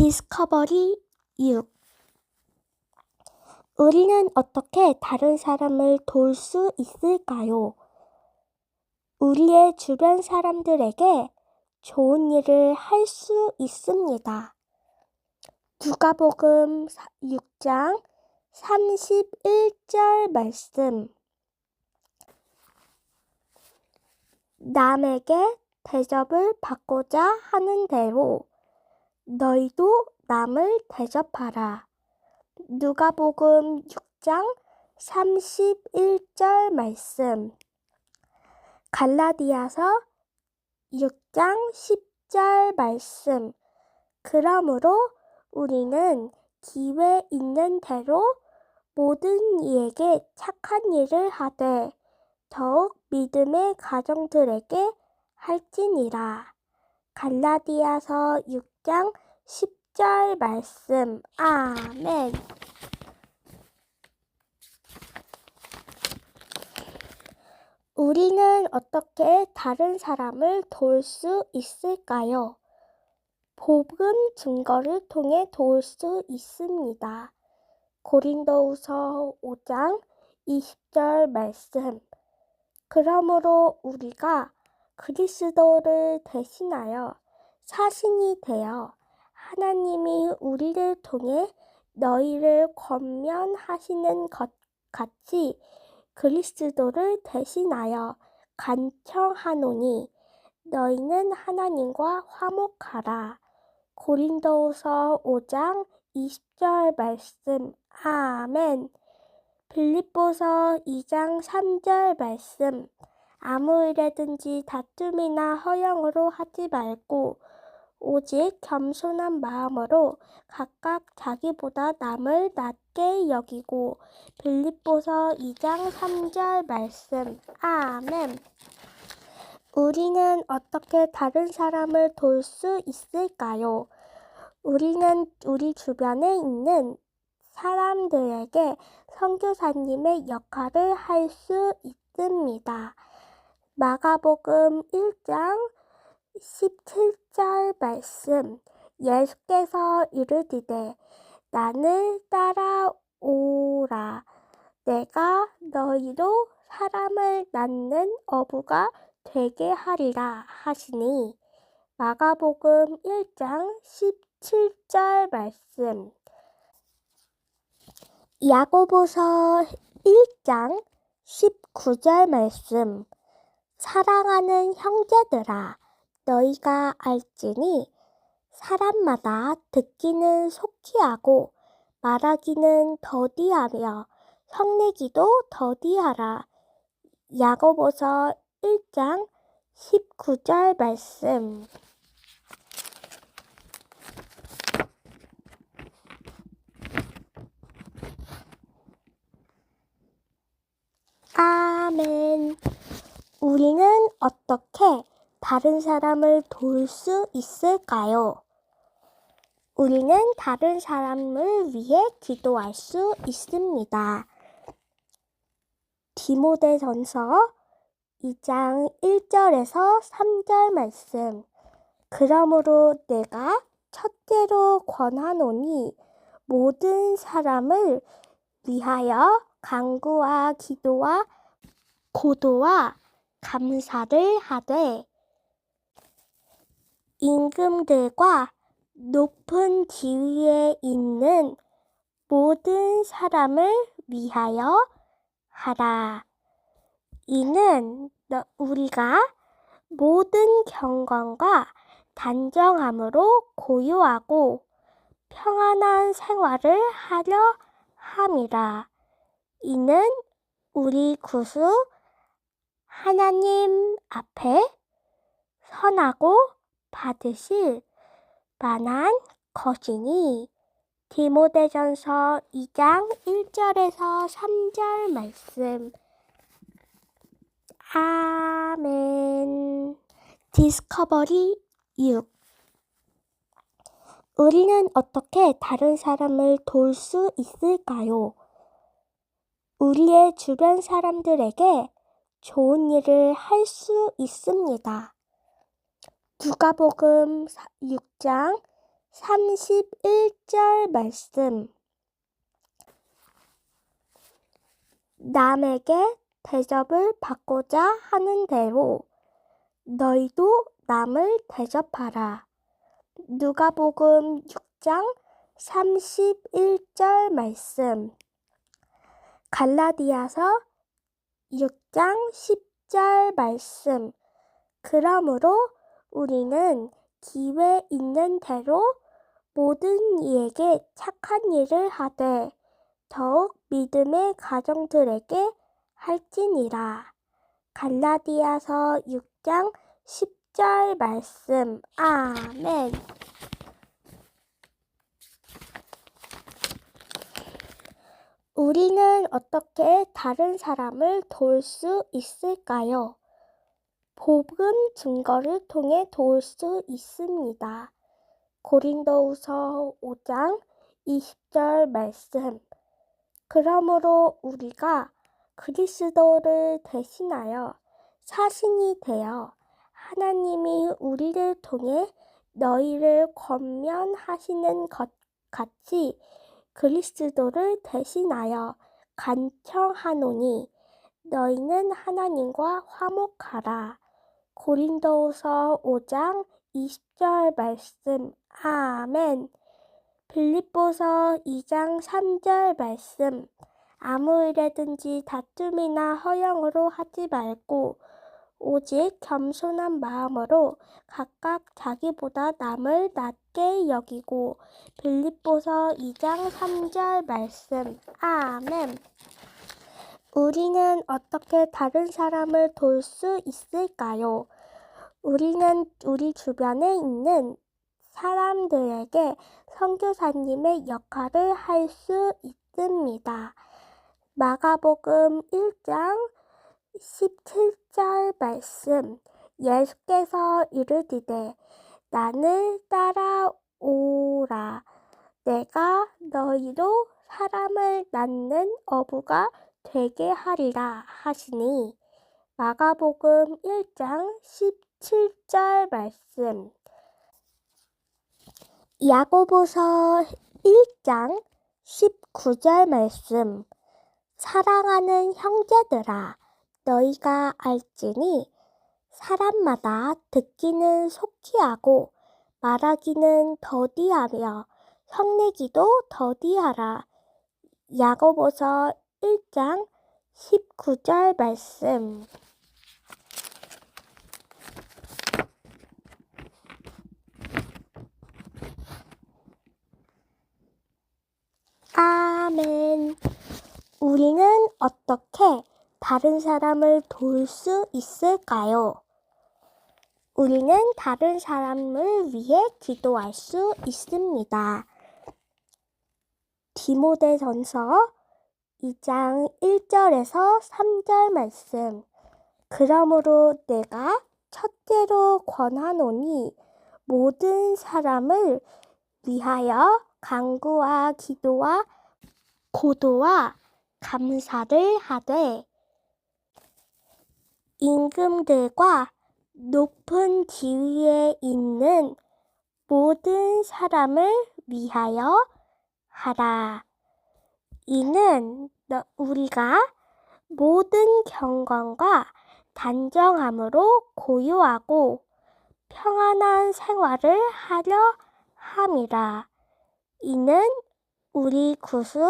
디스커버리 6. 우리는 어떻게 다른 사람을 도울 수 있을까요? 우리의 주변 사람들에게 좋은 일을 할 수 있습니다. 누가복음 6장 31절 말씀. 남에게 대접을 받고자 하는 대로 너희도 남을 대접하라. 누가복음 6장 31절 말씀. 갈라디아서 6장 10절 말씀. 그러므로 우리는 기회 있는 대로 모든 이에게 착한 일을 하되 더욱 믿음의 가정들에게 할지니라. 갈라디아서 6장 10절 말씀. 아멘. 우리는 어떻게 다른 사람을 도울 수 있을까요? 복음 증거를 통해 도울 수 있습니다. 고린도후서 5장 20절 말씀. 그러므로 우리가 그리스도를 대신하여 사신이 되어 하나님이 우리를 통해 너희를 권면하시는 것 같이 그리스도를 대신하여 간청하노니 너희는 하나님과 화목하라. 고린도후서 5장 20절 말씀. 아멘. 빌립보서 2장 3절 말씀. 아무 일에든지 다툼이나 허영으로 하지 말고 오직 겸손한 마음으로 각각 자기보다 남을 낮게 여기고. 빌립보서 2장 3절 말씀. 아멘. 우리는 어떻게 다른 사람을 도울 수 있을까요? 우리는 우리 주변에 있는 사람들에게 선교사님의 역할을 할 수 있습니다. 마가복음 1장 17절 말씀. 예수께서 이르시되 나를 따라오라. 내가 너희로 사람을 낳는 어부가 되게 하리라 하시니. 마가복음 1장 17절 말씀. 야고보서 1장 19절 말씀. 사랑하는 형제들아, 너희가 알지니 사람마다 듣기는 속히 하고 말하기는 더디하며 성내기도 더디하라. 야고보서 1장 19절 말씀. 아멘. 우리는 어떻게 다른 사람을 도울 수 있을까요? 우리는 다른 사람을 위해 기도할 수 있습니다. 디모데전서 2장 1절에서 3절 말씀. 그러므로 내가 첫째로 권하노니 모든 사람을 위하여 간구와 기도와 고도와 감사를 하되 임금들과 높은 지위에 있는 모든 사람을 위하여 하라. 이는 우리가 모든 경건과 단정함으로 고요하고 평안한 생활을 하려 함이라. 이는 우리 구주 하나님 앞에 선하고 받으실 만한 것이니. 디모데전서 2장 1절에서 3절 말씀. 아멘. 디스커버리 6. 우리는 어떻게 다른 사람을 도울 수 있을까요? 우리의 주변 사람들에게 좋은 일을 할 수 있습니다. 누가복음 6장 31절 말씀. 남에게 대접을 받고자 하는 대로 너희도 남을 대접하라. 누가복음 6장 31절 말씀. 갈라디아서 6장 10절 말씀. 그러므로 우리는 기회 있는 대로 모든 이에게 착한 일을 하되 더욱 믿음의 가정들에게 할지니라. 갈라디아서 6장 10절 말씀. 아멘. 우리는 어떻게 다른 사람을 도울 수 있을까요? 복음 증거를 통해 도울 수 있습니다. 고린도후서 5장 20절 말씀. 그러므로 우리가 그리스도를 대신하여 사신이 되어 하나님이 우리를 통해 너희를 권면하시는 것 같이 그리스도를 대신하여 간청하노니 너희는 하나님과 화목하라. 고린도후서 5장 20절 말씀. 아멘. 빌립보서 2장 3절 말씀. 아무 일에든지 다툼이나 허영으로 하지 말고 오직 겸손한 마음으로 각각 자기보다 남을 낮게 여기고. 빌립보서 2장 3절 말씀. 아멘. 우리는 어떻게 다른 사람을 도울 수 있을까요? 우리는 우리 주변에 있는 사람들에게 선교사님의 역할을 할 수 있습니다. 마가복음 1장 17절 말씀. 예수께서 이르시되 나를 따라오라. 내가 너희로 사람을 낳는 어부가 되게 하리라 하시니. 마가복음 1장 17절 말씀. 야고보서 1장 19절 말씀. 사랑하는 형제들아, 너희가 알지니 사람마다 듣기는 속히 하고 말하기는 더디하며 성내기도 더디하라. 야고보서 1장 19절 말씀. 아멘. 우리는 어떻게 다른 사람을 도울 수 있을까요? 우리는 다른 사람을 위해 기도할 수 있습니다. 디모데전서 2장 1절에서 3절 말씀. 그러므로 내가 첫째로 권하노니 모든 사람을 위하여 간구와 기도와 고도와 감사를 하되 임금들과 높은 지위에 있는 모든 사람을 위하여 하라. 이는 우리가 모든 경건과 단정함으로 고요하고 평안한 생활을 하려 함이라. 이는 우리 구주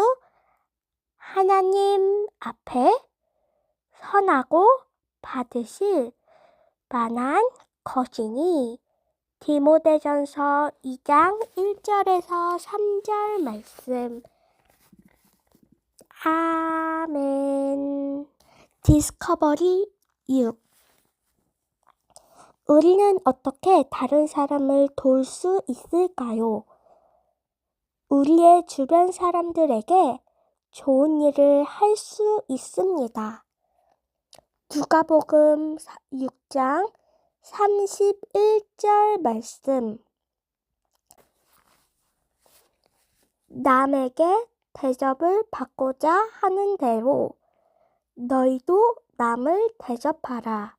하나님 앞에 선하고 받으실 만한 것이니. 디모데전서 2장 1절에서 3절 말씀. 아멘. 디스커버리 6. 우리는 어떻게 다른 사람을 도울 수 있을까요? 우리의 주변 사람들에게 좋은 일을 할 수 있습니다. 누가복음 6장 31절 말씀. 남에게 대접을 받고자 하는 대로 너희도 남을 대접하라.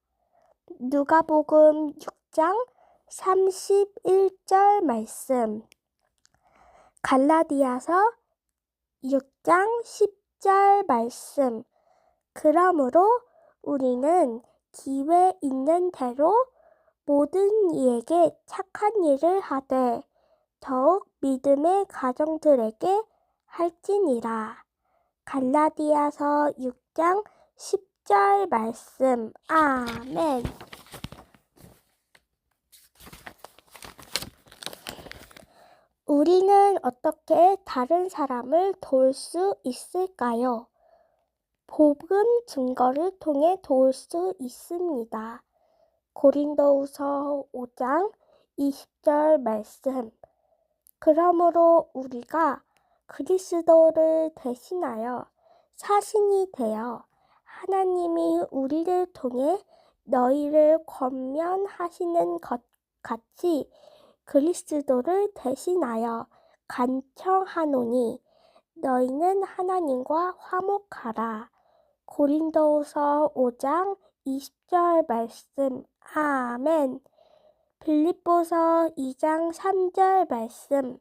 누가복음 6장 31절 말씀. 갈라디아서 6장 10절 말씀. 그러므로 우리는 기회 있는 대로 모든 이에게 착한 일을 하되 더욱 믿음의 가정들에게 할지니라. 갈라디아서 6장 10절 말씀. 아멘. 우리는 어떻게 다른 사람을 도울 수 있을까요? 복음 증거를 통해 도울 수 있습니다. 고린도후서 5장 20절 말씀. 그러므로 우리가 그리스도를 대신하여 사신이 되어 하나님이 우리를 통해 너희를 권면하시는 것 같이 그리스도를 대신하여 간청하노니 너희는 하나님과 화목하라. 고린도후서 5장 20절 말씀. 아멘. 빌립보서 2장 3절 말씀.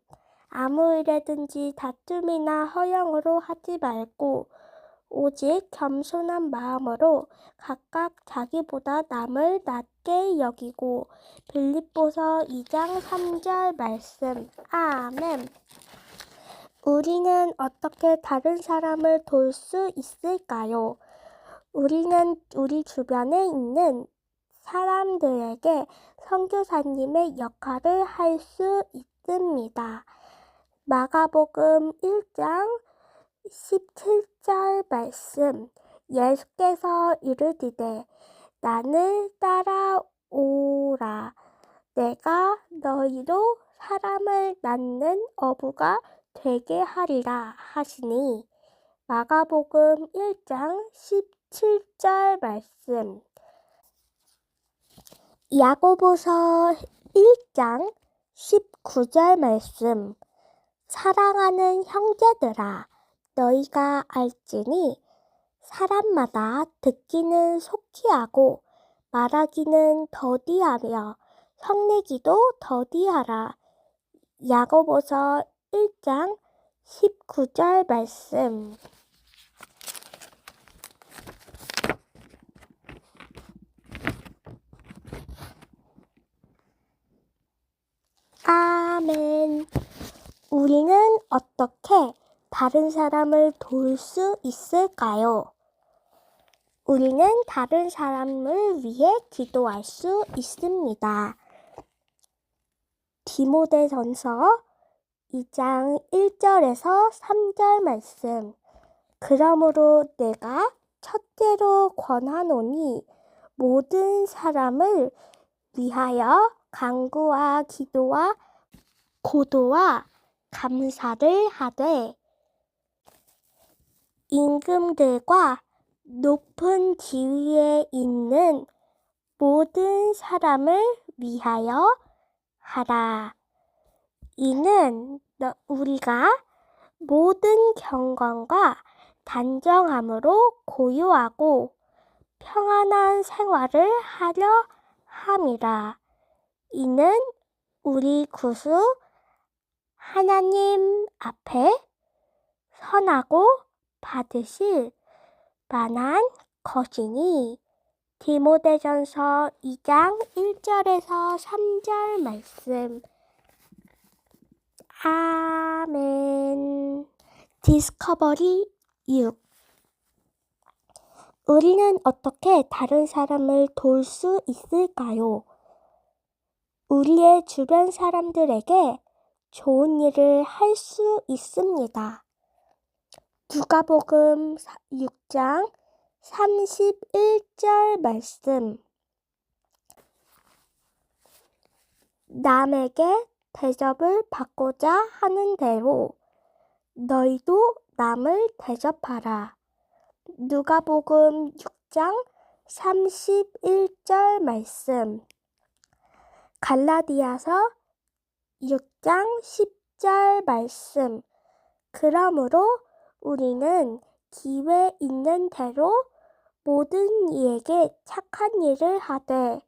아무 일에든지 다툼이나 허영으로 하지 말고 오직 겸손한 마음으로 각각 자기보다 남을 낮게 여기고. 빌립보서 2장 3절 말씀. 아멘. 우리는 어떻게 다른 사람을 도울 수 있을까요? 우리는 우리 주변에 있는 사람들에게 선교사님의 역할을 할 수 있습니다. 마가복음 1장 17절 말씀. 예수께서 이르시되 나를 따라오라. 내가 너희로 사람을 낳는 어부가 되게 하리라 하시니. 마가복음 1장 17절 말씀. 야고보서 1장 19절 말씀. 사랑하는 형제들아, 너희가 알지니 사람마다 듣기는 속히 하고 말하기는 더디하며 성내기도 더디하라. 야고보서 1장 19절 말씀. 아멘. 우리는 어떻게 다른 사람을 도울 수 있을까요? 우리는 다른 사람을 위해 기도할 수 있습니다. 디모데전서 2장 1절에서 3절 말씀. 그러므로 내가 첫째로 권하노니 모든 사람을 위하여 간구와 기도와 고도와 감사를 하되 임금들과 높은 지위에 있는 모든 사람을 위하여 하라. 이는 우리가 모든 경건과 단정함으로 고요하고 평안한 생활을 하려 함이라. 이는 우리 구주 하나님 앞에 선하고 받으실 만한 것이니. 디모데전서 2장 1절에서 3절 말씀. 아멘. 디스커버리 6. 우리는 어떻게 다른 사람을 도울 수 있을까요? 우리의 주변 사람들에게 좋은 일을 할 수 있습니다. 누가복음 6장 31절 말씀. 남에게 대접을 받고자 하는 대로 너희도 남을 대접하라. 누가복음 6장 31절 말씀. 갈라디아서 6장 10절 말씀. 그러므로 우리는 기회 있는 대로 모든 이에게 착한 일을 하되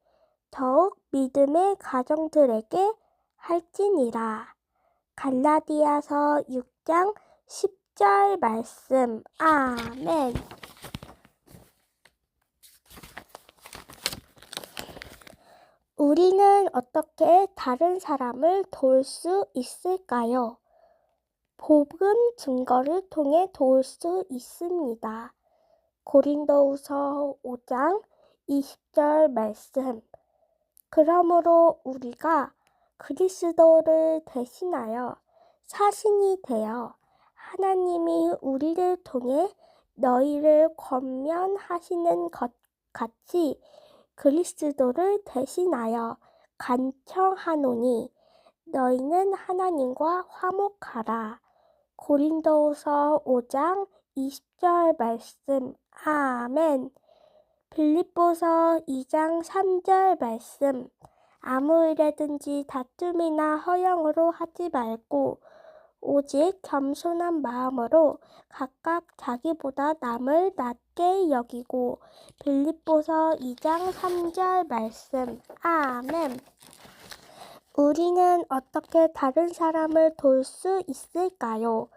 더욱 믿음의 가정들에게 할지니라. 갈라디아서 6장 10절 말씀. 아멘. 우리는 어떻게 다른 사람을 도울 수 있을까요? 복음 증거를 통해 도울 수 있습니다. 고린도후서 5장 20절 말씀. 그러므로 우리가 그리스도를 대신하여 사신이 되어 하나님이 우리를 통해 너희를 권면하시는 것 같이 그리스도를 대신하여 간청하노니 너희는 하나님과 화목하라. 고린도후서 5장 20절 말씀. 아멘. 빌립보서 2장 3절 말씀. 아무 일에든지 다툼이나 허영으로 하지 말고 오직 겸손한 마음으로 각각 자기보다 남을 낮게 여기고. 빌립보서 2장 3절 말씀. 아멘. 우리는 어떻게 다른 사람을 도울 수 있을까요?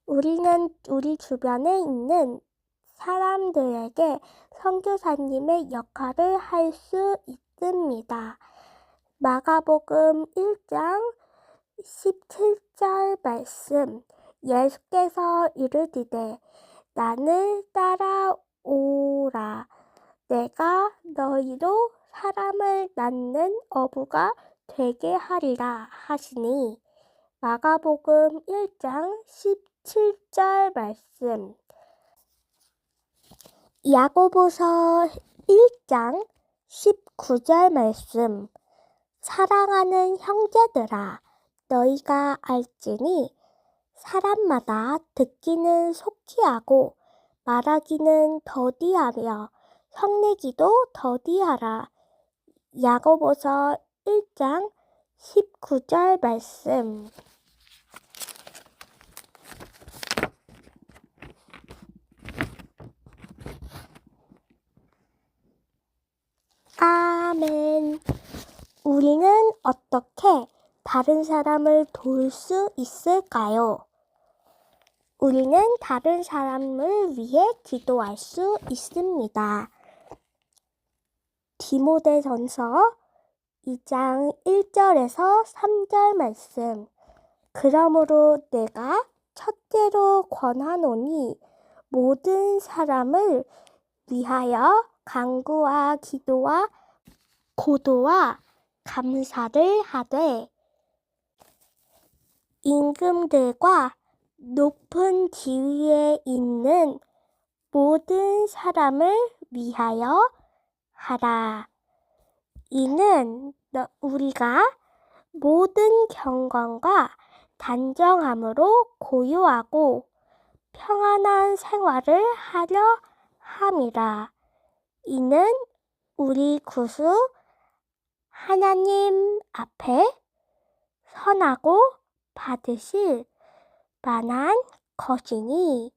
우리는 우리 주변에 있는 사람들에게 선교사님의 역할을 할 수 있습니다. 마가복음 1장 17절 말씀. 예수께서 이르시되 나를 따라오라. 내가 너희로 사람을 낳는 어부가 되게 하리라 하시니. 마가복음 1장 17절 말씀. 야고보서 1장 19절 말씀. 사랑하는 형제들아, 너희가 알지니 사람마다 듣기는 속히 하고 말하기는 더디하며 성내기도 더디하라. 야고보서 1장 19절 말씀. 아멘. 우리는 어떻게 다른 사람을 도울 수 있을까요? 우리는 다른 사람을 위해 기도할 수 있습니다. 디모데전서 2장 1절에서 3절 말씀. 그러므로 내가 첫째로 권하노니 모든 사람을 위하여 간구와 기도와 고도와 감사를 하되 임금들과 높은 지위에 있는 모든 사람을 위하여 하라. 이는 우리가 모든 경건과 단정함으로 고요하고 평안한 생활을 하려 함이라. 이는 우리 구주 하나님 앞에 선하고 받으실 만한 것이니.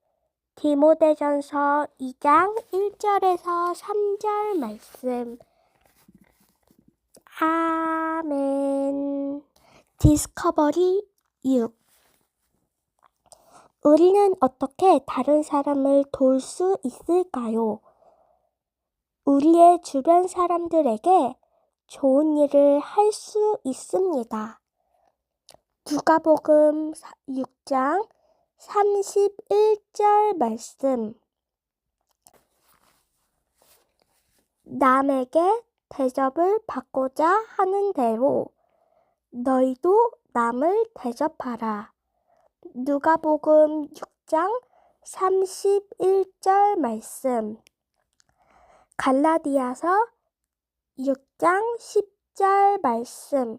디모데전서 2장 1절에서 3절 말씀. 아멘. 디스커버리 6. 우리는 어떻게 다른 사람을 도울 수 있을까요? 우리의 주변 사람들에게 좋은 일을 할 수 있습니다. 누가복음 6장 31절 말씀. 남에게 대접을 받고자 하는 대로 너희도 남을 대접하라. 누가복음 6장 31절 말씀. 갈라디아서 6장 10절 말씀.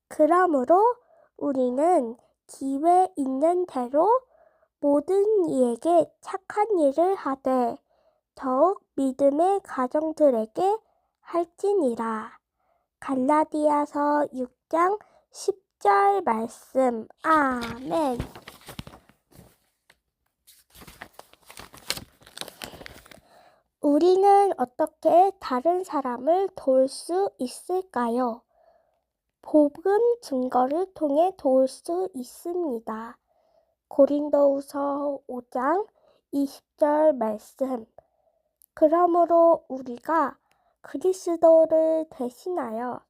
그러므로 우리는 기회 있는 대로 모든 이에게 착한 일을 하되 더욱 믿음의 가정들에게 할지니라. 갈라디아서 6장 10절 말씀. 아멘. 우리는 어떻게 다른 사람을 도울 수 있을까요? 복음 증거를 통해 도울 수 있습니다. 고린도후서 5장 20절 말씀. 그러므로 우리가 그리스도를 대신하여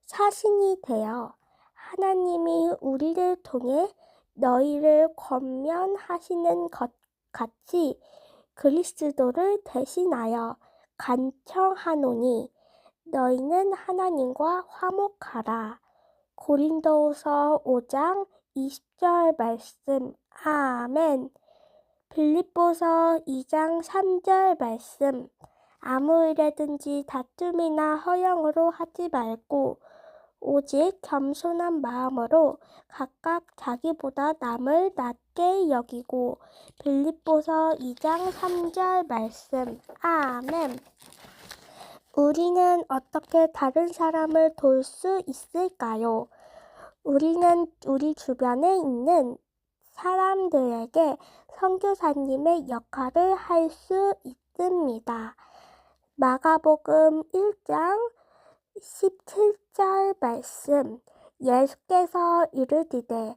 사신이 되어 하나님이 우리를 통해 너희를 권면하시는 것 같이 그리스도를 대신하여 간청하노니 너희는 하나님과 화목하라. 고린도후서 5장 20절 말씀. 아멘. 빌립보서 2장 3절 말씀. 아무 일에든지 다툼이나 허영으로 하지 말고 오직 겸손한 마음으로 각각 자기보다 남을 낮게 여기고. 빌립보서 2장 3절 말씀. 아멘. 우리는 어떻게 다른 사람을 도울 수 있을까요? 우리는 우리 주변에 있는 사람들에게 선교사님의 역할을 할 수 있습니다. 마가복음 1장 17절 말씀. 예수께서 이르시되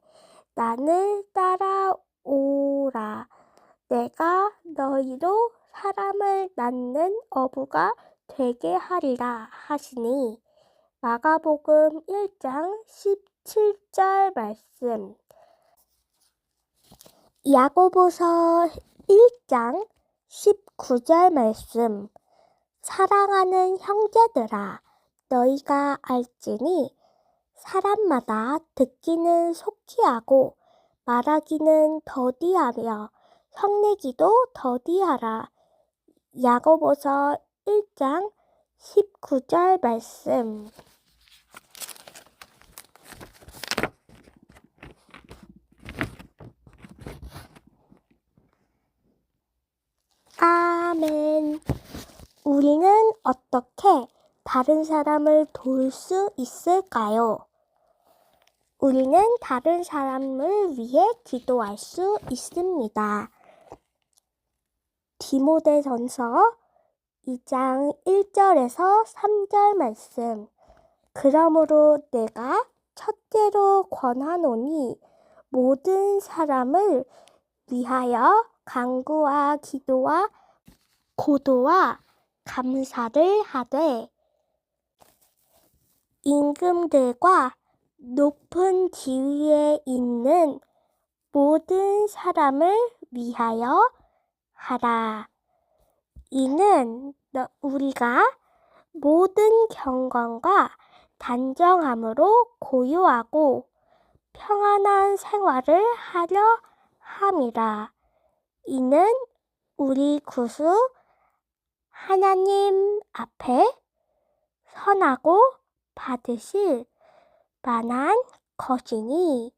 나를 따라오라. 내가 너희로 사람을 낳는 어부가 되게 하리라 하시니. 마가복음 1장 17절 말씀. 야고보서 1장 19절 말씀. 사랑하는 형제들아, 너희가 알지니 사람마다 듣기는 속히 하고 말하기는 더디하며 성내기도 더디하라. 야고보서 1장 19절 말씀. 아멘. 우리는 어떻게 다른 사람을 도울 수 있을까요? 우리는 다른 사람을 위해 기도할 수 있습니다. 디모데전서 2장 1절에서 3절 말씀. 그러므로 내가 첫째로 권하노니 모든 사람을 위하여 간구와 기도와 고도와 감사를 하되 임금들과 높은 지위에 있는 모든 사람을 위하여 하라. 이는 우리가 모든 경건과 단정함으로 고요하고 평안한 생활을 하려 함이라. 이는 우리 구주 하나님 앞에 선하고 받으실 만한 것이니.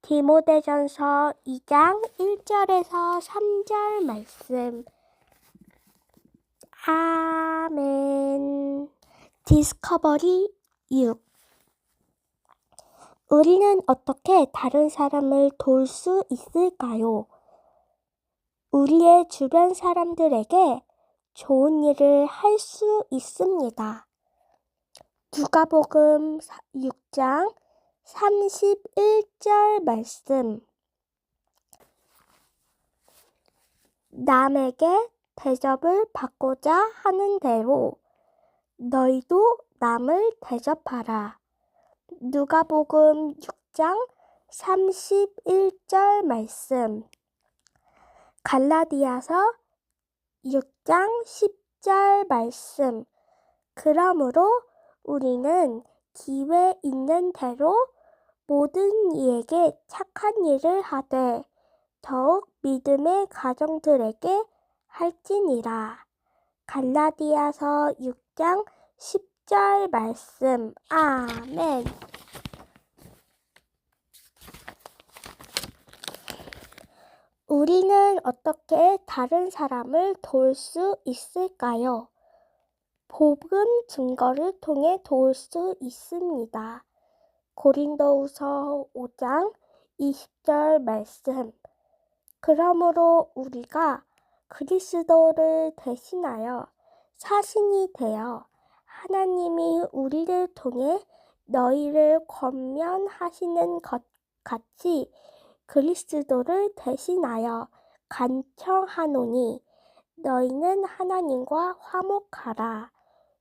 디모데전서 2장 1절에서 3절 말씀. 아멘. 디스커버리 6. 우리는 어떻게 다른 사람을 도울 수 있을까요? 우리의 주변 사람들에게 좋은 일을 할 수 있습니다. 누가복음 6장 31절 말씀. 남에게 대접을 받고자 하는 대로 너희도 남을 대접하라. 누가복음 6장 31절 말씀. 갈라디아서 6장 10절 말씀. 그러므로 우리는 기회 있는 대로 모든 이에게 착한 일을 하되 더욱 믿음의 가정들에게 할지니라. 갈라디아서 6장 10절 말씀. 아멘. 우리는 어떻게 다른 사람을 도울 수 있을까요? 복음 증거를 통해 도울 수 있습니다. 고린도후서 5장 20절 말씀. 그러므로 우리가 그리스도를 대신하여 사신이 되어 하나님이 우리를 통해 너희를 권면하시는 것 같이 그리스도를 대신하여 간청하노니 너희는 하나님과 화목하라.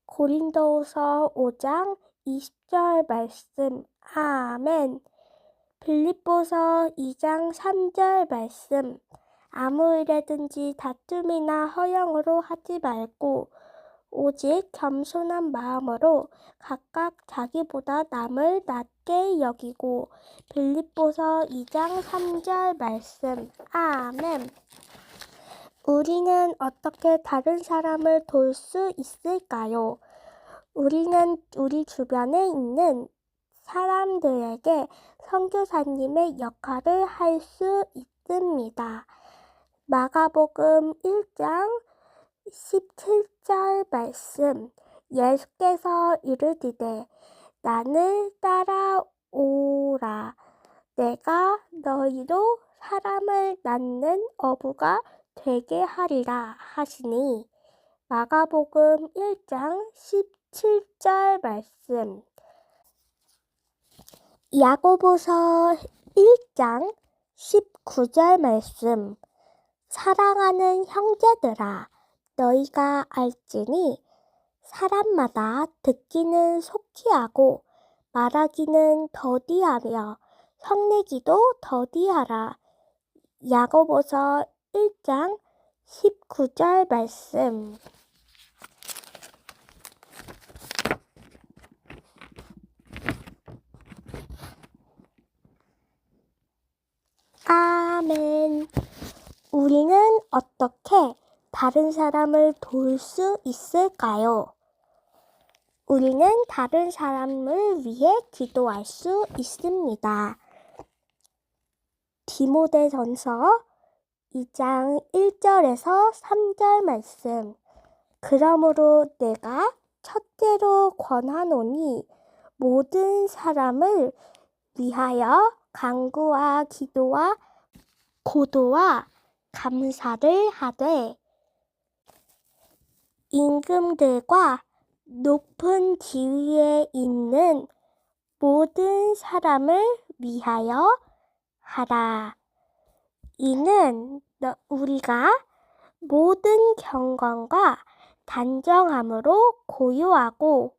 고린도후서 5장 20절 말씀. 아멘. 빌립보서 2장 3절 말씀. 아무 일에든지 다툼이나 허영으로 하지 말고 오직 겸손한 마음으로 각각 자기보다 남을 낮게 여기고. 빌립보서 2장 3절 말씀. 아멘. 우리는 어떻게 다른 사람을 도울 수 있을까요? 우리는 우리 주변에 있는 사람들에게 선교사님의 역할을 할 수 있습니다. 마가복음 1장 17절 말씀. 예수께서 이르시되 나를 따라오라. 내가 너희로 사람을 낳는 어부가 되게 하리라 하시니. 마가복음 1장 17절 말씀. 야고보서 1장 19절 말씀. 사랑하는 형제들아, 너희가 알지니 사람마다 듣기는 속히 하고 말하기는 더디하며 성내기도 더디하라. 야고보서 1장 19절 말씀. 아멘. 우리는 어떻게 다른 사람을 도울 수 있을까요? 우리는 다른 사람을 위해 기도할 수 있습니다. 디모데전서 2장 1절에서 3절 말씀. 그러므로 내가 첫째로 권하노니 모든 사람을 위하여 간구와 기도와 고도와 감사를 하되 임금들과 높은 지위에 있는 모든 사람을 위하여 하라. 이는 우리가 모든 경건과 단정함으로 고요하고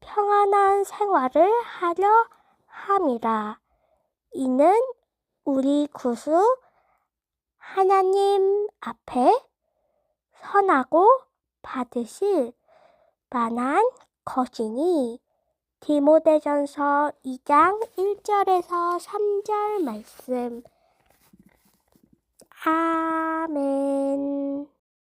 평안한 생활을 하려 함이라. 이는 우리 구주 하나님 앞에 선하고 받으실 만한 것이니. 디모데전서 2장 1절에서 3절 말씀.